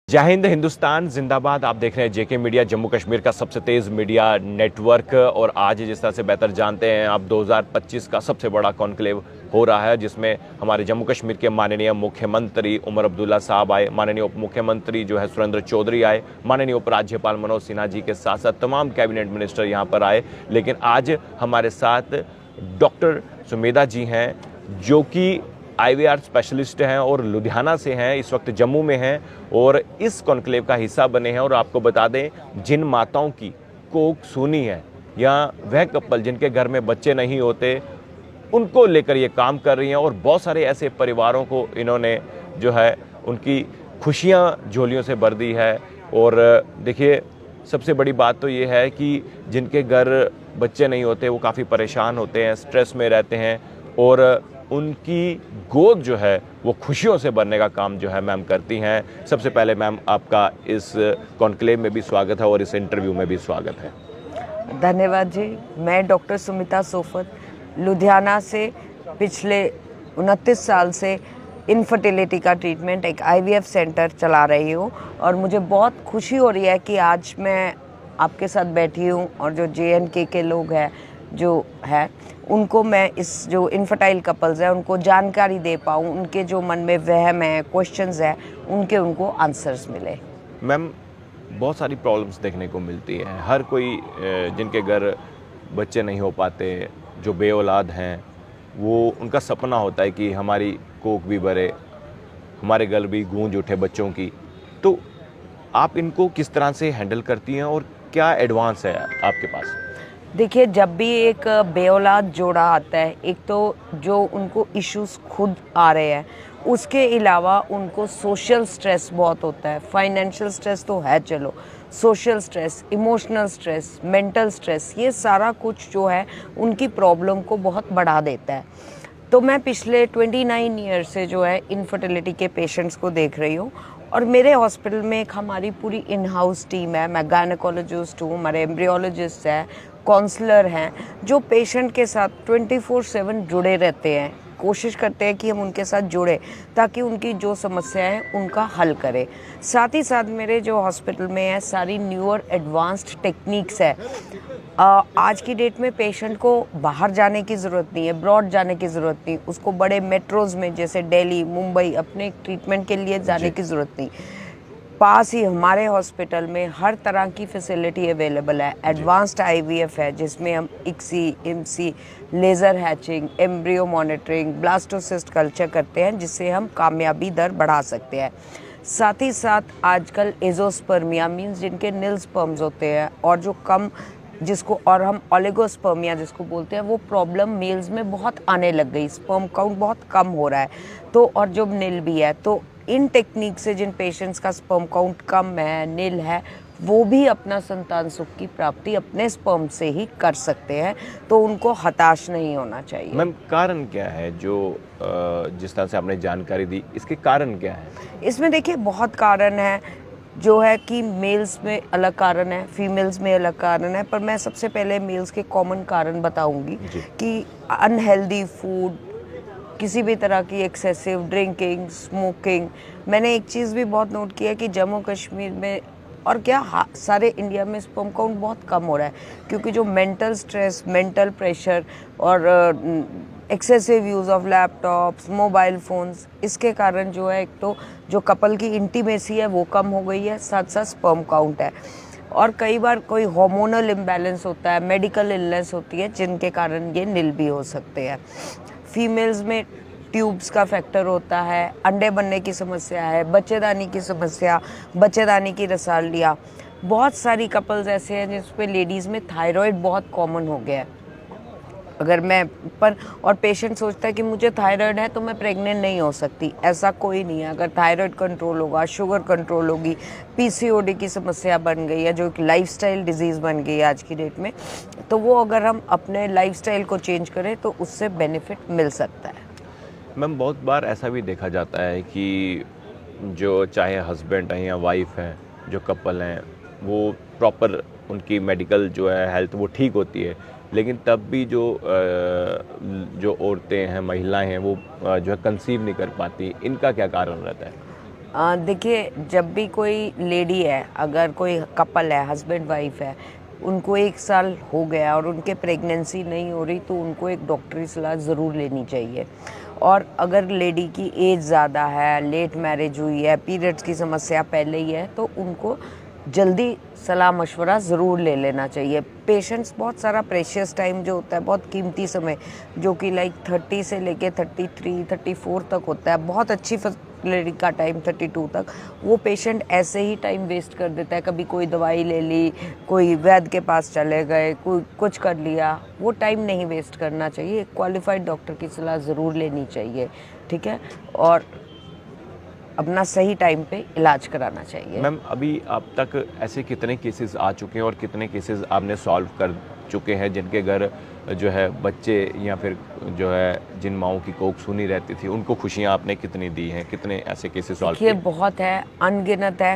जय हिंद, हिंदुस्तान जिंदाबाद। आप देख रहे हैं जेके मीडिया, जम्मू कश्मीर का सबसे तेज़ मीडिया नेटवर्क। और आज जिस तरह से बेहतर जानते हैं आप, 2025 का सबसे बड़ा कॉन्क्लेव हो रहा है, जिसमें हमारे जम्मू कश्मीर के माननीय मुख्यमंत्री उमर अब्दुल्ला साहब आए, माननीय उप मुख्यमंत्री जो है सुरेंद्र चौधरी आए, माननीय उपराज्यपाल मनोज सिन्हा जी के साथ साथ तमाम कैबिनेट मिनिस्टर यहाँ पर आए। लेकिन आज हमारे साथ डॉक्टर सुमेधा जी हैं, जो कि आईवीआर स्पेशलिस्ट हैं और लुधियाना से हैं, इस वक्त जम्मू में हैं और इस कॉन्क्लेव का हिस्सा बने हैं। और आपको बता दें, जिन माताओं की कोख सूनी है या वह कपल जिनके घर में बच्चे नहीं होते, उनको लेकर ये काम कर रही हैं। और बहुत सारे ऐसे परिवारों को इन्होंने जो है उनकी खुशियाँ झोलियों से भर दी है। और देखिए, सबसे बड़ी बात तो ये है कि जिनके घर बच्चे नहीं होते वो काफ़ी परेशान होते हैं, स्ट्रेस में रहते हैं, और उनकी गोद जो है वो खुशियों से भरने का काम जो है मैम करती हैं। सबसे पहले मैम, आपका इस कॉन्क्लेव में भी स्वागत है और इस इंटरव्यू में भी स्वागत है। धन्यवाद जी। मैं डॉक्टर सुमिता सोफत लुधियाना से पिछले 29 साल से इनफर्टिलिटी का ट्रीटमेंट एक आईवीएफ सेंटर चला रही हूँ और मुझे बहुत खुशी हो रही है कि आज मैं आपके साथ बैठी हूँ और जो जेएनके के लोग हैं जो है उनको मैं इस जो इनफर्टाइल कपल्स हैं उनको जानकारी दे पाऊँ, उनके जो मन में वहम है, क्वेश्चंस है, उनको आंसर्स मिले। मैम, बहुत सारी प्रॉब्लम्स देखने को मिलती है। हर कोई जिनके घर बच्चे नहीं हो पाते, जो बे औलाद हैं, वो उनका सपना होता है कि हमारी कोख भी भरे, हमारे घर भी गूंज उठे बच्चों की। तो आप इनको किस तरह से हैंडल करती हैं और क्या एडवांस है आपके पास? देखिए, जब भी एक बेऔलाद जोड़ा आता है, एक तो जो उनको इश्यूज खुद आ रहे हैं, उसके अलावा उनको सोशल स्ट्रेस बहुत होता है। फाइनेंशियल स्ट्रेस तो है, चलो, social stress, emotional stress, mental stress, ये सारा कुछ जो है उनकी प्रॉब्लम को बहुत बढ़ा देता है। तो मैं पिछले 29 ईयर से जो है इनफर्टिलिटी के पेशेंट्स को देख रही हूँ और मेरे हॉस्पिटल में एक हमारी पूरी इन हाउस टीम है। मैं गायनेकोलॉजिस्ट हूँ, हमारे एम्ब्रियोलॉजिस्ट हैं, काउंसलर हैं, जो पेशेंट के साथ 24/7 जुड़े रहते हैं। कोशिश करते हैं कि हम उनके साथ जुड़े ताकि उनकी जो समस्याएं हैं उनका हल करें। साथ ही साथ मेरे जो हॉस्पिटल में है सारी न्यूअर एडवांस्ड टेक्निक्स है। आज की डेट में पेशेंट को बाहर जाने की ज़रूरत नहीं है, ब्रॉड जाने की ज़रूरत नहीं, उसको बड़े मेट्रोज़ में जैसे दिल्ली, मुंबई अपने ट्रीटमेंट के लिए जाने की ज़रूरत नहीं। पास ही हमारे हॉस्पिटल में हर तरह की फैसिलिटी अवेलेबल है। एडवांस्ड आईवीएफ है जिसमें हम ICSI, IMSI, laser hatching, embryo monitoring, blastocyst culture करते हैं, जिससे हम कामयाबी दर बढ़ा सकते हैं। साथ ही साथ आजकल एजोस्पर्मिया मीन्स जिनके निल स्पर्म्स होते हैं और जो कम जिसको और हम ओलिगोस्पर्मिया जिसको बोलते हैं, वो प्रॉब्लम मेल्स में बहुत आने लग गई, स्पर्म काउंट बहुत कम हो रहा है। तो और जो नील भी है, तो इन टेक्निक से जिन पेशेंट्स का स्पर्म काउंट कम है, नील है, वो भी अपना संतान सुख की प्राप्ति अपने स्पर्म से ही कर सकते हैं। तो उनको हताश नहीं होना चाहिए। मैम, कारण क्या है जो जिस तरह से आपने जानकारी दी, इसके कारण क्या है? इसमें देखिए बहुत कारण है, जो है कि मेल्स में अलग कारण है, फीमेल्स में अलग कारण है, पर मैं सबसे पहले मेल्स के कॉमन कारण बताऊंगी कि अनहेल्दी फूड, किसी भी तरह की एक्सेसिव ड्रिंकिंग, स्मोकिंग। मैंने एक चीज़ भी बहुत नोट किया कि जम्मू कश्मीर में और क्या सारे इंडिया में स्पर्म काउंट बहुत कम हो रहा है, क्योंकि जो मेंटल स्ट्रेस, मेंटल प्रेशर और excessive use of laptops, mobile phones, इसके कारण जो है एक तो जो कपल की इंटीमेसी है वो कम हो गई है, साथ साथ स्पर्म काउंट है। और कई बार कोई हार्मोनल इम्बैलेंस होता है, मेडिकल इलनेस होती है, जिनके कारण ये नील भी हो सकते हैं। फीमेल्स में ट्यूब्स का फैक्टर होता है, अंडे बनने की समस्या है, बच्चेदानी की समस्या, बच्चेदानी की रसालियाँ। बहुत सारी कपल्स ऐसे हैं जिस पे लेडीज़ में थायराइड बहुत कॉमन हो गया है। अगर मैं पर और पेशेंट सोचता है कि मुझे थायराइड है तो मैं प्रेग्नेंट नहीं हो सकती, ऐसा कोई नहीं है। अगर थायराइड कंट्रोल होगा, शुगर कंट्रोल होगी, पीसीओडी की समस्या बन गई है जो एक लाइफस्टाइल डिजीज़ बन गई है आज की डेट में, तो वो अगर हम अपने लाइफस्टाइल को चेंज करें तो उससे बेनिफिट मिल सकता है। मैम, बहुत बार ऐसा भी देखा जाता है कि जो चाहे हस्बैंड हैं या वाइफ हैं, जो कपल हैं, वो प्रॉपर उनकी मेडिकल जो है हेल्थ वो ठीक होती है, लेकिन तब भी जो औरतें हैं, महिलाएं हैं, वो जो है कंसीव नहीं कर पाती। इनका क्या कारण रहता है? देखिए, जब भी कोई लेडी है, अगर कोई कपल है, हस्बैंड वाइफ है, उनको 1 साल हो गया और उनके प्रेगनेंसी नहीं हो रही, तो उनको एक डॉक्टरी सलाह ज़रूर लेनी चाहिए। और अगर लेडी की एज ज़्यादा है, लेट मैरिज हुई है, पीरियड्स की समस्या पहले ही है, तो उनको जल्दी सलाह मशवरा ज़रूर ले लेना चाहिए। पेशेंट्स बहुत सारा प्रेशियस टाइम जो होता है, बहुत कीमती समय, जो कि लाइक 30 से लेके 33, 34 तक होता है, बहुत अच्छी फर्टिलिटी का टाइम 32 तक, वो पेशेंट ऐसे ही टाइम वेस्ट कर देता है। कभी कोई दवाई ले ली, कोई वैद्य के पास चले गए, कोई कुछ कर लिया, वो टाइम नहीं वेस्ट करना चाहिए। एक क्वालिफाइड डॉक्टर की सलाह ज़रूर लेनी चाहिए, ठीक है, और अपना सही टाइम पे इलाज कराना चाहिए। मैम, अभी अब तक ऐसे कितने केसेस आ चुके हैं और कितने केसेस आपने सॉल्व कर चुके हैं जिनके घर जो है बच्चे या फिर जो है जिन माओं की कोख सूनी रहती थी, उनको खुशियां आपने कितनी दी हैं? कितने ऐसे केसेस सॉल्व ये किए? बहुत है, अनगिनत है,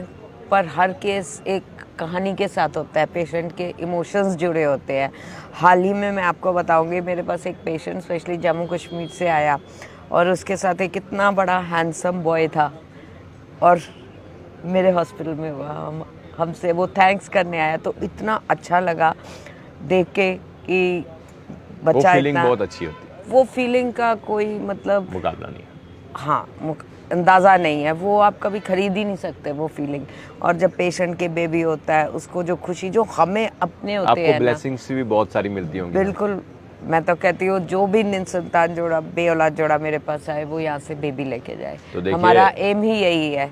पर हर केस एक कहानी के साथ होता है, पेशेंट के इमोशंस जुड़े होते हैं। हाल ही में मैं आपको बताऊंगी, मेरे पास एक पेशेंट स्पेशली जम्मू कश्मीर से आया और उसके साथ एक इतना बड़ा हैंडसम बॉय था और मेरे हॉस्पिटल में हुआ, हमसे वो थैंक्स करने आया, तो इतना अच्छा लगा देख के कि वो बच्चा फीलिंग इतना, बहुत अच्छी होती है, वो फीलिंग का कोई मतलब मुकाबला नहीं है। हाँ अंदाज़ा नहीं है, वो आप कभी खरीद ही नहीं सकते वो फीलिंग। और जब पेशेंट के बेबी होता है, उसको जो खुशी जो हमें अपने होते आपको हैं ना, ब्लेसिंग्स भी बहुत सारी मिलती होंगी। बिल्कुल। मैं तो कहती हूँ जो भी निसंतान जोड़ा, बे औलाद जोड़ा मेरे पास आए, वो यहाँ से बेबी लेके जाए। तो देखिए, हमारा एम ही यही है।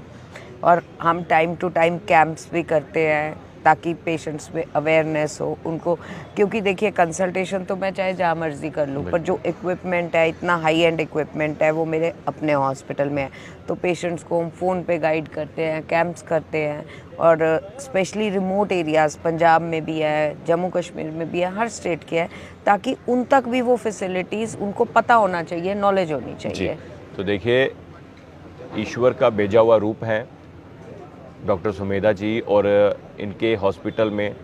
और हम टाइम टू टाइम कैंप्स भी करते हैं ताकि पेशेंट्स में अवेयरनेस हो उनको, क्योंकि देखिए कंसल्टेशन तो मैं चाहे जहाँ मर्जी कर लूँ, पर जो इक्विपमेंट है, इतना हाई एंड इक्विपमेंट है, वो मेरे अपने हॉस्पिटल में है। तो पेशेंट्स को हम फ़ोन पे गाइड करते हैं, कैंप्स करते हैं, और स्पेशली रिमोट एरियाज़ पंजाब में भी है, जम्मू कश्मीर में भी है, हर स्टेट के है, ताकि उन तक भी वो फैसिलिटीज़ उनको पता होना चाहिए, नॉलेज होनी जी। चाहिए। तो देखिए, ईश्वर का भेजा हुआ रूप है डॉक्टर सुमेधा जी, और इनके हॉस्पिटल में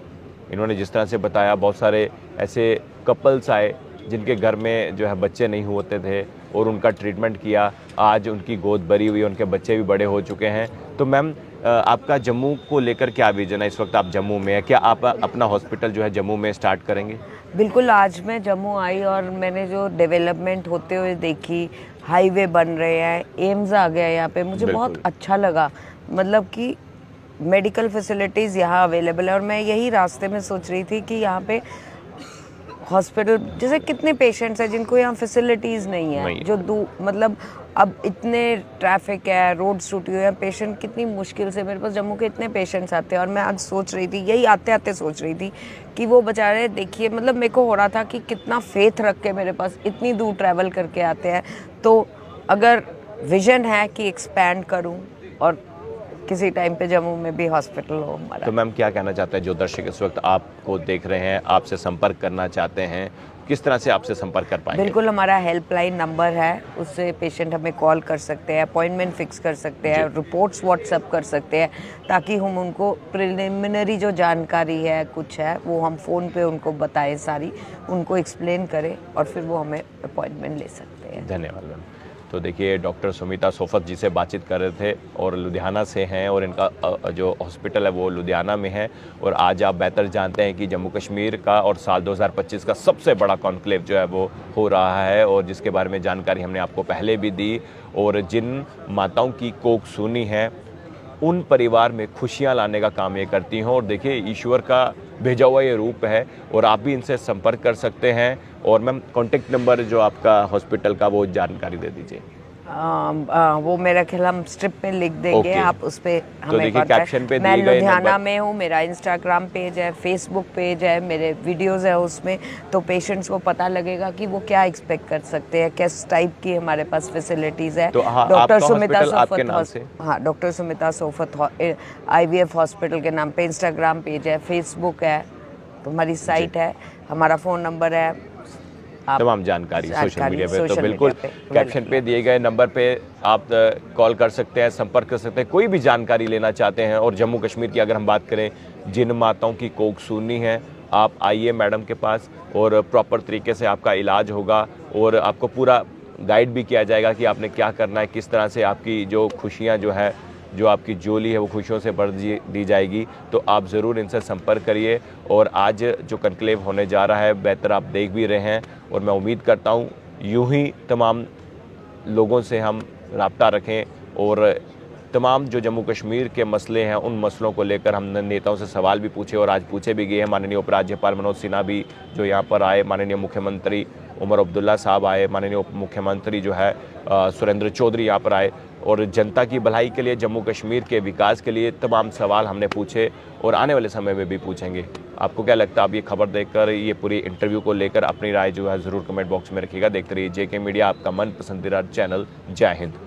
इन्होंने जिस तरह से बताया, बहुत सारे ऐसे कपल्स आए जिनके घर में जो है बच्चे नहीं होते थे और उनका ट्रीटमेंट किया। आज उनकी गोद भरी हुई, उनके बच्चे भी बड़े हो चुके हैं। तो मैम, आपका जम्मू को लेकर क्या विजन है? इस वक्त आप जम्मू में हैं, क्या आप अपना हॉस्पिटल जो है जम्मू में स्टार्ट करेंगे? बिल्कुल, आज मैं जम्मू आई और मैंने जो डेवलपमेंट होते हुए देखी, हाईवे बन रहे हैं, एम्स आ गया यहाँ पे, मुझे बहुत बिल्कुल। अच्छा लगा। मतलब कि मेडिकल फैसिलिटीज़ यहाँ अवेलेबल है, और मैं यही रास्ते में सोच रही थी कि यहाँ पे हॉस्पिटल, जैसे कितने पेशेंट्स हैं जिनको यहाँ फैसिलिटीज़ नहीं है, नहीं। जो मतलब अब इतने ट्रैफिक है, रोड्स टूटी हुई है, पेशेंट कितनी मुश्किल से, मेरे पास जम्मू के इतने पेशेंट्स आते हैं, और मैं आज सोच रही थी, यही आते आते सोच रही थी कि वो बेचारे, देखिए मतलब मेरे को हो रहा था कि कितना फेथ रख के मेरे पास इतनी दूर ट्रैवल करके आते हैं। तो अगर विजन है कि एक्सपैंड करूँ और किसी टाइम पे जम्मू में भी हॉस्पिटल हो हमारा। तो मैम, क्या कहना चाहते हैं जो दर्शक इस वक्त आपको देख रहे हैं, आपसे संपर्क करना चाहते हैं, किस तरह से आपसे संपर्क कर पाएंगे? बिल्कुल, हमारा हेल्पलाइन नंबर है, उससे पेशेंट हमें कॉल कर सकते हैं, अपॉइंटमेंट फिक्स कर सकते हैं, रिपोर्ट्स व्हाट्सएप कर सकते हैं, ताकि हम उनको प्रिलिमिनरी जो जानकारी है कुछ है, वो हम फ़ोन पे उनको बताएं, सारी उनको एक्सप्लेन करें, और फिर वो हमें अपॉइंटमेंट ले सकते हैं। धन्यवाद मैम। तो देखिए, डॉक्टर सुमिता सोफत जी से बातचीत कर रहे थे, और लुधियाना से हैं, और इनका जो हॉस्पिटल है वो लुधियाना में है। और आज आप बेहतर जानते हैं कि जम्मू कश्मीर का और साल 2025 का सबसे बड़ा कॉन्क्लेव जो है वो हो रहा है, और जिसके बारे में जानकारी हमने आपको पहले भी दी। और जिन माताओं की कोख सूनी है, उन परिवार में खुशियां लाने का काम ये करती हैं। और देखिए, ईश्वर का भेजा हुआ ये रूप है, और आप भी इनसे संपर्क कर सकते हैं। और मैम, कॉन्टेक्ट नंबर जो आपका हॉस्पिटल का, वो जानकारी दे दीजिए। वो मेरा ख्याल हम स्ट्रिप में लिख देंगे, ओके। आप उस पे तो हमें देखिए, contact- कैप्शन पे मैं दिए गए लुधियाना नंबर- में हूँ, मेरा इंस्टाग्राम पेज है, फेसबुक पेज है, मेरे वीडियोस है उसमें, तो पेशेंट्स को पता लगेगा कि वो क्या एक्सपेक्ट कर सकते हैं, किस टाइप की हमारे पास फैसिलिटीज़ है। तो हाँ, डॉक्टर आपका सुमिता हॉस्पिटल आपके सोफत नाम से? हाँ, doctor Sumita Sofat IVF hospital के नाम पे इंस्टाग्राम पेज है, फेसबुक है, तो हमारी साइट है, हमारा फ़ोन नंबर है, तमाम जानकारी सोशल मीडिया पे। तो सोशल बिल्कुल मीडिया पे कैप्शन पे दिए गए नंबर पे आप कॉल कर सकते हैं, संपर्क कर सकते हैं, कोई भी जानकारी लेना चाहते हैं। और जम्मू कश्मीर की अगर हम बात करें, जिन माताओं की कोख सूनी है, आप आइए मैडम के पास, और प्रॉपर तरीके से आपका इलाज होगा, और आपको पूरा गाइड भी किया जाएगा कि आपने क्या करना है, किस तरह से आपकी जो खुशियाँ जो है जो आपकी झोली है वो खुशियों से भर दी जाएगी। तो आप ज़रूर इनसे संपर्क करिए। और आज जो कॉन्क्लेव होने जा रहा है बेहतर आप देख भी रहे हैं, और मैं उम्मीद करता हूँ यूं ही तमाम लोगों से हम राब्ता रखें और तमाम जो जम्मू कश्मीर के मसले हैं उन मसलों को लेकर हमने नेताओं से सवाल भी पूछे और आज पूछे भी गए हैं। माननीय उपराज्यपाल मनोज सिन्हा भी जो यहाँ पर आए, माननीय मुख्यमंत्री उमर अब्दुल्ला साहब आए, माननीय उप मुख्यमंत्री जो है सुरेंद्र चौधरी यहाँ पर आए, और जनता की भलाई के लिए, जम्मू कश्मीर के विकास के लिए तमाम सवाल हमने पूछे और आने वाले समय में भी पूछेंगे। आपको क्या लगता है? आप ये खबर देखकर, ये पूरी इंटरव्यू को लेकर अपनी राय जो है ज़रूर कमेंट बॉक्स में रखिएगा। देखते रहिए JK मीडिया, आपका मन पसंदीदा चैनल। जय हिंद।